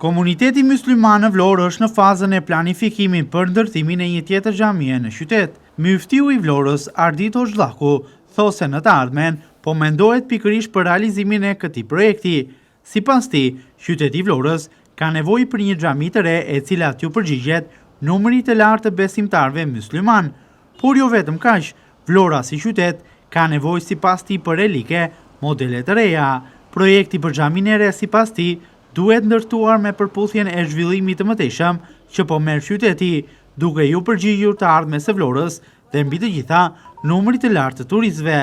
Komuniteti mysliman në Vlorë është në fazën e planifikimit për ndërtimin e një tjetër xhamie në qytet. Myftiu i Vlorës, Ardit Hoxhallaku, those në të ardhmen po mendohet pikërisht për realizimin e këtij projekti. Sipas tij, qyteti i Vlorës ka nevojë për një xhami të re e cila t'ju përgjigjet numrit të lartë të besimtarëve mysliman. Por jo vetëm kaq, Vlora si qytet ka nevojë sipas tij për relike, modele të reja. Projekti për xhaminë e re sipas tij duhet ndërtuar me përputhjen e zhvillimit të mëtejshëm që po merr qyteti, duke ju përgjigjur të ardhmes së Vlorës dhe mbi të gjitha numrit të lartë të turistëve.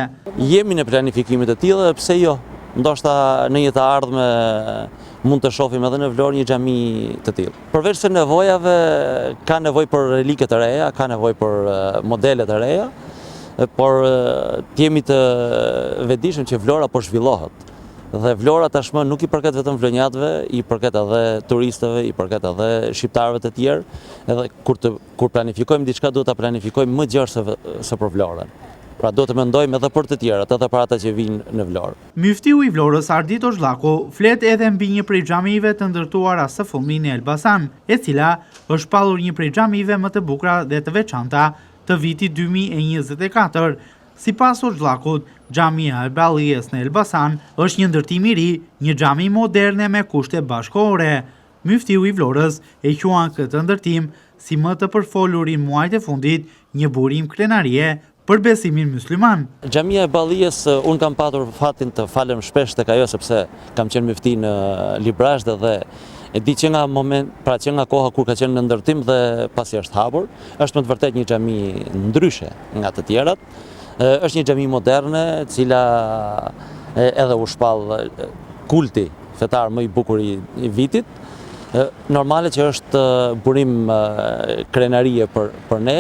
Jemi në planifikime të tilla, pse jo? Ndoshta në një të ardhme mund të shohim edhe në Vlorë një xhami të tillë. Përveç se nevojave, ka nevojë për relike të reja, ka nevojë për modele të reja, por jemi të vetëdijshëm që Vlora po zhvillohet. Dhe Vlora tashmë nuk i përket vetëm vlonjatëve, i përket edhe turistëve, i përket edhe shqiptarëve të tjerë, edhe kur planifikojmë diçka duhet ta planifikojmë më gjerë se për Vlorën. Pra do të mendojmë edhe për të tjerat, edhe për ata që vinë në Vlorë. Myftiu i Vlorës, Ardit Hoxhallaku, flet edhe mbi një prej xhamive të ndërtuara së fundmi në Elbasan, e cila është pallur një prej xhamive më të bukura dhe të veçanta të vitit 2024. Sipas Hoxhallakut, xhamia e Ballijes në Elbasan është një ndërtim i ri, një xhami moderne me kushte bashkëkohore. Myftiu i Vlorës e quan këtë ndërtim si më të përfolurin muajt e fundit një burim krenarie për besimin musliman. Xhamia e Ballijes, unë kam patur fatin të falem shpesh tek ajo sepse kam qenë myfti në Librazhdë dhe e di që nga koha kur ka qenë në ndërtim dhe pasi është hapur, është më të vërtet një xhami ndryshe nga të tjerat. Është një xhami moderne, cila edhe u shpall kulti fetar më i bukur i vitit. Normale që është burim krenarie për ne,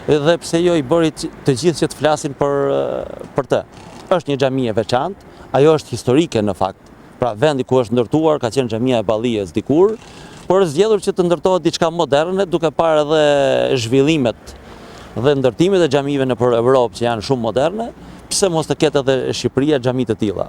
dhe pse jo i bëri të gjithë që të flasin për të. Është një xhami e veçantë, ajo është historike në fakt. Pra vendi ku është ndërtuar ka qenë xhamia e Ballijes dikur, por është zgjedhur që të ndërtohet diçka moderne, duke parë edhe zhvillimet dhe ndërtimet e xhamive nëpër Evropë që janë shumë moderne, pse mos të ketë edhe Shqipëria xhami të tilla.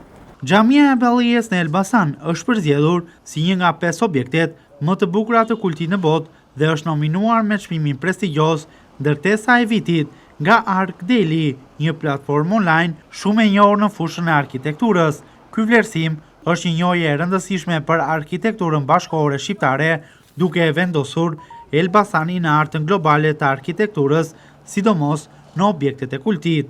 Xhamia e Ballijes në Elbasan është përzgjedhur si një nga 5 objektet më të bukura të kultit në botë dhe është nominuar me çmimin prestigjioz Ndërtesa e vitit nga ArkDaily, një platformë online shumë e njohur në fushën e arkitekturës. Ky vlerësim është një njohje e rëndësishme për arkitekturën bashkëkohore shqiptare, duke e vendosur Elbasanin në artën globale të arkitekturës, sidomos në objektet e kultit.